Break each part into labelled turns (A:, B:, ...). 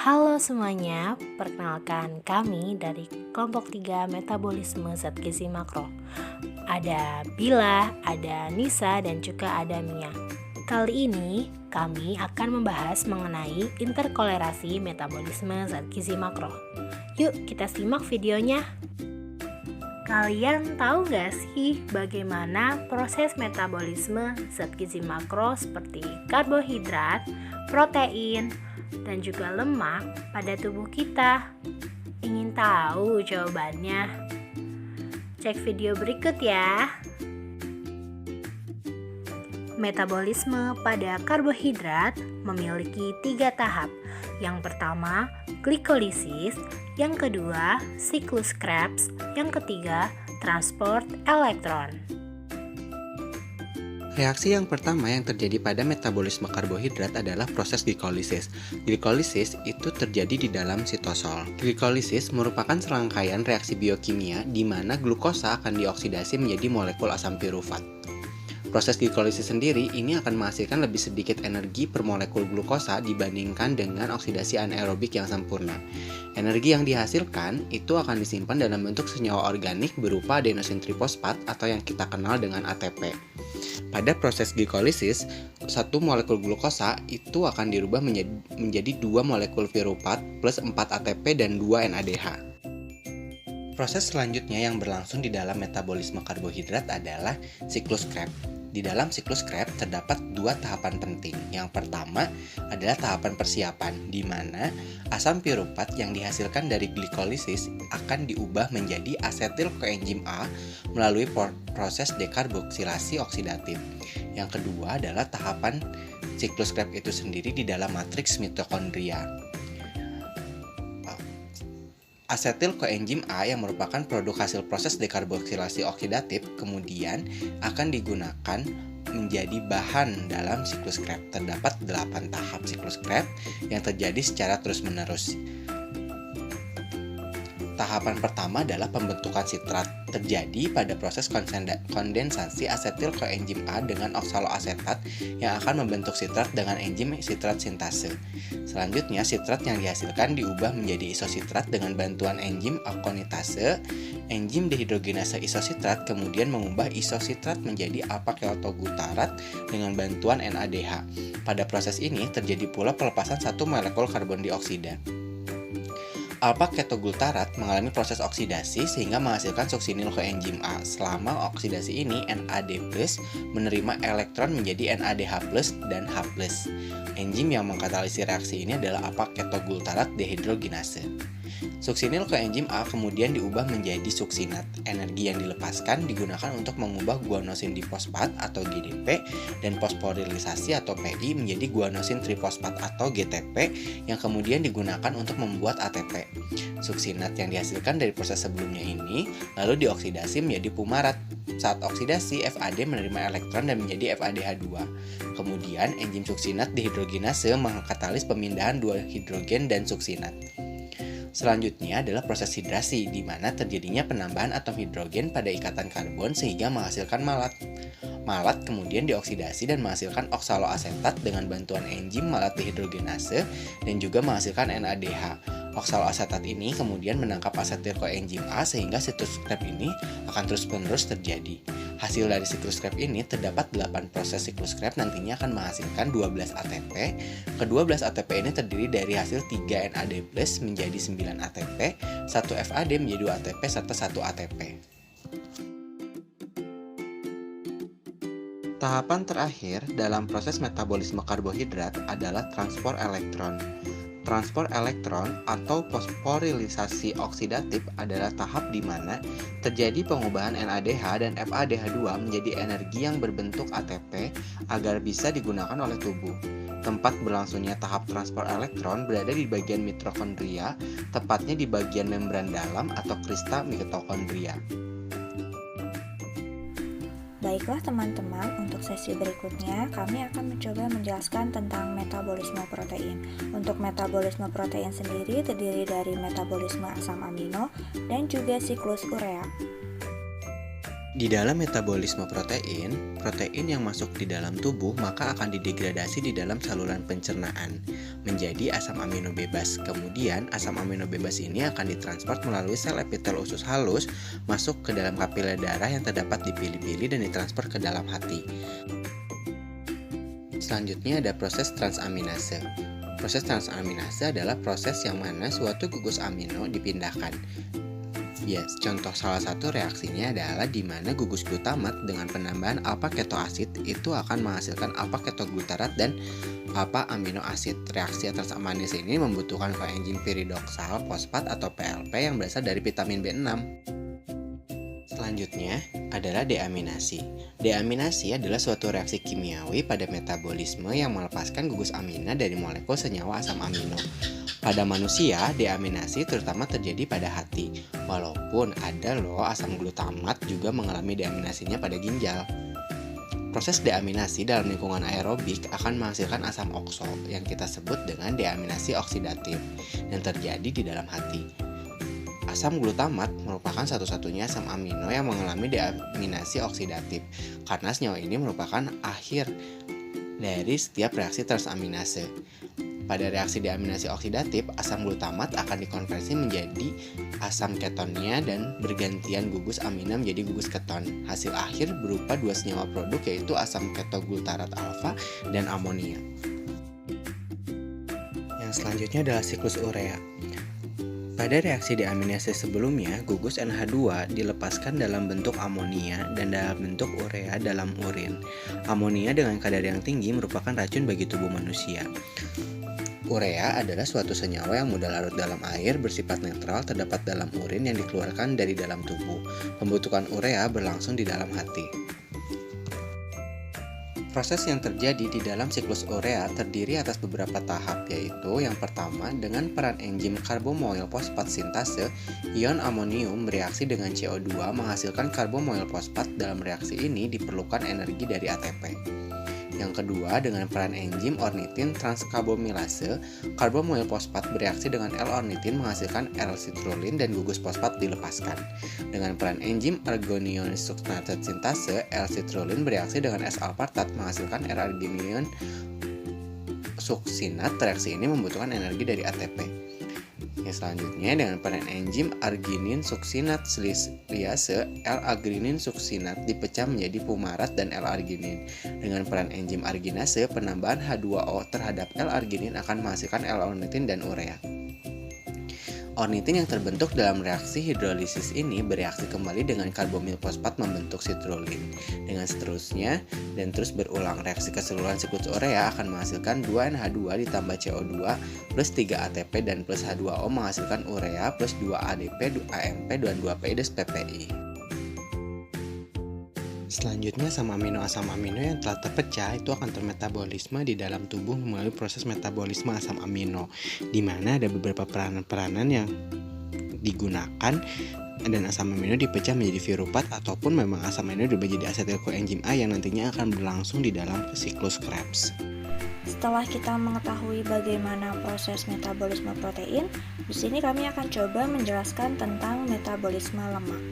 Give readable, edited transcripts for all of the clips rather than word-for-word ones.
A: Halo semuanya, perkenalkan kami dari kelompok 3 metabolisme zat gizi makro. Ada Bila, ada Nisa, dan juga ada Mia. Kali ini kami akan membahas mengenai interkolerasi metabolisme zat gizi makro. Yuk kita simak videonya. Kalian tahu gak sih bagaimana proses metabolisme zat gizi makro seperti karbohidrat, protein, dan juga lemak pada tubuh kita? Ingin tahu jawabannya? Cek video berikut ya. Metabolisme pada karbohidrat memiliki 3 tahap. Yang pertama, glikolisis, yang kedua, siklus Krebs, yang ketiga, transport elektron.
B: Reaksi yang pertama yang terjadi pada metabolisme karbohidrat adalah proses glikolisis. Glikolisis itu terjadi di dalam sitosol. Glikolisis merupakan serangkaian reaksi biokimia di mana glukosa akan dioksidasi menjadi molekul asam pirufat. Proses glikolisis sendiri ini akan menghasilkan lebih sedikit energi per molekul glukosa dibandingkan dengan oksidasi anaerobik yang sempurna. Energi yang dihasilkan itu akan disimpan dalam bentuk senyawa organik berupa adenosin trifosfat atau yang kita kenal dengan ATP. Pada proses glikolisis, satu molekul glukosa itu akan dirubah menjadi 2 molekul pirufat plus 4 ATP dan 2 NADH. Proses selanjutnya yang berlangsung di dalam metabolisme karbohidrat adalah siklus Krebs. Di dalam siklus Krebs terdapat 2 tahapan penting. Yang pertama adalah tahapan persiapan, di mana asam pirufat yang dihasilkan dari glikolisis akan diubah menjadi asetil koenzim A melalui proses dekarboksilasi oksidatif. Yang kedua adalah tahapan siklus Krebs itu sendiri di dalam matriks mitokondria. Asetil koenzim A yang merupakan produk hasil proses dekarboksilasi oksidatif kemudian akan digunakan menjadi bahan dalam siklus Krebs. Terdapat 8 tahap siklus Krebs yang terjadi secara terus-menerus. Tahapan pertama adalah pembentukan sitrat, terjadi pada proses kondensasi asetil koenzim A dengan oksaloasetat yang akan membentuk sitrat dengan enzim sitrat sintase. Selanjutnya, sitrat yang dihasilkan diubah menjadi isositrat dengan bantuan enzim akonitase. Enzim dehidrogenase isositrat kemudian mengubah isositrat menjadi alpha-ketogutarat dengan bantuan NADH. Pada proses ini terjadi pula pelepasan satu molekul karbon dioksida. Alpha-ketogutarat mengalami proses oksidasi sehingga menghasilkan suksinil koenzim A. Selama oksidasi ini, NAD+ menerima elektron menjadi NADH+ dan H+. Enzim yang mengkatalisis reaksi ini adalah alpha-ketogutarat dehidrogenase. Suksinil koenzim A kemudian diubah menjadi suksinat. Energi yang dilepaskan digunakan untuk mengubah guanosin difosfat atau GDP dan fosforilisasi atau PI menjadi guanosin trifosfat atau GTP yang kemudian digunakan untuk membuat ATP. Suksinat yang dihasilkan dari proses sebelumnya ini lalu dioksidasi menjadi fumarat. Saat oksidasi, FAD menerima elektron dan menjadi FADH2. Kemudian enzim suksinat dehidrogenase mengkatalis pemindahan 2 hidrogen dan suksinat. Selanjutnya adalah proses hidrasi, di mana terjadinya penambahan atom hidrogen pada ikatan karbon sehingga menghasilkan malat. Malat kemudian dioksidasi dan menghasilkan oksaloasetat dengan bantuan enzim malat dehidrogenase dan juga menghasilkan NADH. Oksaloasetat ini kemudian menangkap asetil koenzim A sehingga siklus Krebs ini akan terus-menerus terjadi. Hasil dari siklus Krebs ini terdapat 8 proses siklus Krebs nantinya akan menghasilkan 12 ATP. Ke-12 ATP ini terdiri dari hasil 3 NAD+ menjadi 9 ATP, 1 FAD menjadi 2 ATP, serta 1 ATP. Tahapan terakhir dalam proses metabolisme karbohidrat adalah transport elektron. Transport elektron atau fosforilisasi oksidatif adalah tahap di mana terjadi pengubahan NADH dan FADH2 menjadi energi yang berbentuk ATP agar bisa digunakan oleh tubuh. Tempat berlangsungnya tahap transport elektron berada di bagian mitokondria, tepatnya di bagian membran dalam atau krista mitokondria.
C: Baiklah teman-teman, untuk sesi berikutnya kami akan mencoba menjelaskan tentang metabolisme protein. Untuk metabolisme protein sendiri terdiri dari metabolisme asam amino dan juga siklus urea.
B: Di dalam metabolisme protein, protein yang masuk di dalam tubuh maka akan didegradasi di dalam saluran pencernaan menjadi asam amino bebas. Kemudian asam amino bebas ini akan ditransport melalui sel epitel usus halus masuk ke dalam kapiler darah yang terdapat di pili-pili dan ditransfer ke dalam hati. Selanjutnya ada proses transaminase. Proses transaminase adalah proses yang mana suatu gugus amino dipindahkan. Ya, contoh salah satu reaksinya adalah di mana gugus glutamat dengan penambahan alpha ketoasid itu akan menghasilkan alpha ketoglutarat dan alpha amino asid. Reaksi transaminase ini membutuhkan koenzim piridoksal fosfat atau PLP yang berasal dari vitamin B6. Selanjutnya adalah deaminasi. Deaminasi adalah suatu reaksi kimiawi pada metabolisme yang melepaskan gugus amina dari molekul senyawa asam amino. Pada manusia, deaminasi terutama terjadi pada hati, walaupun ada loh asam glutamat juga mengalami deaminasinya pada ginjal. Proses deaminasi dalam lingkungan aerobik akan menghasilkan asam okso yang kita sebut dengan deaminasi oksidatif yang terjadi di dalam hati. Asam glutamat merupakan satu-satunya asam amino yang mengalami deaminasi oksidatif karena senyawa ini merupakan akhir dari setiap reaksi transaminase. Pada reaksi deaminasi oksidatif, asam glutamat akan dikonversi menjadi asam ketonnya dan bergantian gugus amina menjadi gugus keton. Hasil akhir berupa dua senyawa produk yaitu asam ketoglutarat alfa dan amonia. Yang selanjutnya adalah siklus urea. Pada reaksi deaminase sebelumnya, gugus NH2 dilepaskan dalam bentuk amonia dan dalam bentuk urea dalam urin. Amonia dengan kadar yang tinggi merupakan racun bagi tubuh manusia. Urea adalah suatu senyawa yang mudah larut dalam air, bersifat netral, terdapat dalam urin yang dikeluarkan dari dalam tubuh. Pembentukan urea berlangsung di dalam hati. Proses yang terjadi di dalam siklus urea terdiri atas beberapa tahap, yaitu yang pertama dengan peran enzim karbomoil fosfat sintase, ion amonium bereaksi dengan CO2 menghasilkan karbomoil fosfat. Dalam reaksi ini diperlukan energi dari ATP. Yang kedua, dengan peran enzim ornitin transkarbomilase, karbomoil fosfat bereaksi dengan L-ornitin menghasilkan L-citrulline dan gugus fosfat dilepaskan. Dengan peran enzim argonium succinate sintase, L-citrulline bereaksi dengan S-alpartat menghasilkan R-arginium succinate. Reaksi ini membutuhkan energi dari ATP. Yang selanjutnya dengan peran enzim arginin succinate liase, L-arginin succinate dipecah menjadi fumarat dan L-arginin. Dengan peran enzim arginase, penambahan H2O terhadap L-arginin akan menghasilkan L-ornitin dan urea. Ornitin yang terbentuk dalam reaksi hidrolisis ini bereaksi kembali dengan karbomil fosfat membentuk citrulline. Dengan seterusnya dan terus berulang, reaksi keseluruhan siklus urea akan menghasilkan 2NH2 ditambah CO2 plus 3 ATP dan plus H2O menghasilkan urea plus 2 ADP, 2 AMP, dan 2 PI PPI. Selanjutnya asam amino yang telah terpecah itu akan termetabolisme di dalam tubuh melalui proses metabolisme asam amino, di mana ada beberapa peranan yang digunakan dan asam amino dipecah menjadi virupat ataupun memang asam amino diubah jadi asetil koenzim A yang nantinya akan berlangsung di dalam siklus Krebs.
C: Setelah kita mengetahui bagaimana proses metabolisme protein, di sini kami akan coba menjelaskan tentang metabolisme lemak.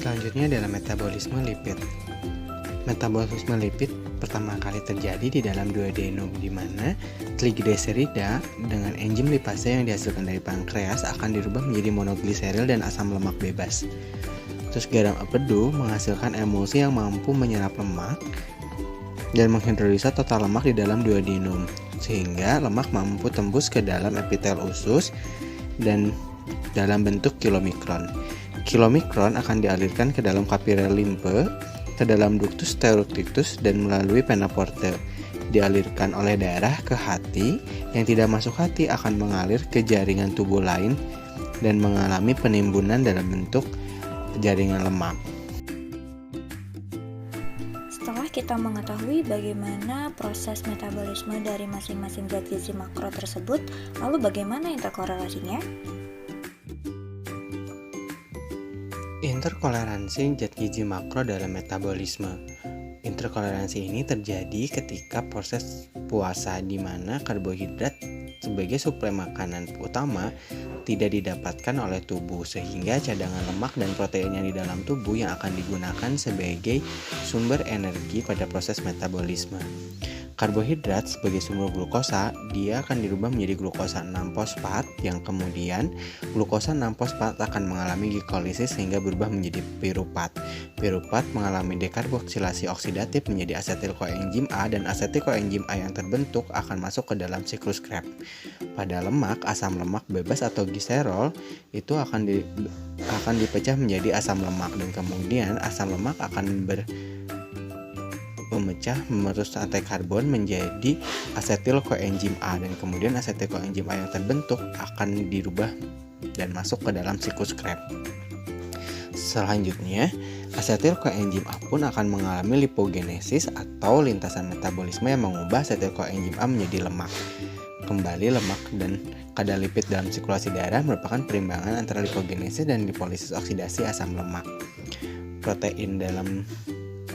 B: Selanjutnya adalah metabolisme lipid. Metabolisme lipid pertama kali terjadi di dalam duodenum, di mana trigliserida dengan enzim lipase yang dihasilkan dari pankreas akan dirubah menjadi monogliseril dan asam lemak bebas. Terus garam empedu menghasilkan emulsi yang mampu menyerap lemak dan menghidrolisa total lemak di dalam duodenum, sehingga lemak mampu tembus ke dalam epitel usus dan dalam bentuk kilomikron. Kilomikron akan dialirkan ke dalam kapiler limfe, ke dalam ductus steroticus dan melalui vena porta. Dialirkan oleh darah ke hati, yang tidak masuk hati akan mengalir ke jaringan tubuh lain dan mengalami penimbunan dalam bentuk jaringan lemak.
C: Setelah kita mengetahui bagaimana proses metabolisme dari masing-masing zat gizi makro tersebut, lalu bagaimana interkorelasinya?
B: Interkoleransi zat gizi makro dalam metabolisme. Interkoleransi ini terjadi ketika proses puasa di mana karbohidrat sebagai suplai makanan utama tidak didapatkan oleh tubuh, sehingga cadangan lemak dan protein yang di dalam tubuh yang akan digunakan sebagai sumber energi pada proses metabolisme. Karbohidrat sebagai sumber glukosa, dia akan dirubah menjadi glukosa 6-fosfat yang kemudian glukosa 6-fosfat akan mengalami glikolisis sehingga berubah menjadi piruvat. Piruvat mengalami dekarboksilasi oksidatif menjadi asetil koenzim A, dan asetil koenzim A yang terbentuk akan masuk ke dalam siklus Krebs. Pada lemak, asam lemak bebas atau gliserol itu akan dipecah menjadi asam lemak, dan kemudian asam lemak akan memecah merus rantai karbon menjadi asetil koenzim A, dan kemudian asetil koenzim A yang terbentuk akan dirubah dan masuk ke dalam siklus Krebs. Selanjutnya, asetil koenzim A pun akan mengalami lipogenesis atau lintasan metabolisme yang mengubah asetil koenzim A menjadi lemak. Kembali, lemak dan kadar lipid dalam sirkulasi darah merupakan perimbangan antara lipogenesis dan lipolisis oksidasi asam lemak. Protein dalam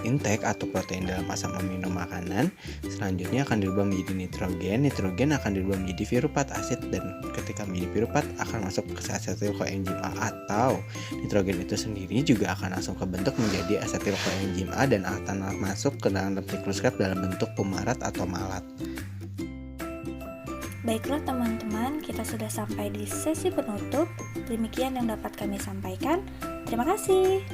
B: intake atau protein dalam asam amino makanan selanjutnya akan dirubah menjadi nitrogen. Nitrogen akan dirubah menjadi piruvat asid, dan ketika menjadi piruvat akan masuk ke asetil koenzim A, atau nitrogen itu sendiri juga akan langsung kebentuk menjadi asetil koenzim A dan akan masuk ke dalam siklus Krebs dalam bentuk fumarat atau malat.
C: Baiklah teman-teman, kita sudah sampai di sesi penutup. Demikian yang dapat kami sampaikan. Terima kasih.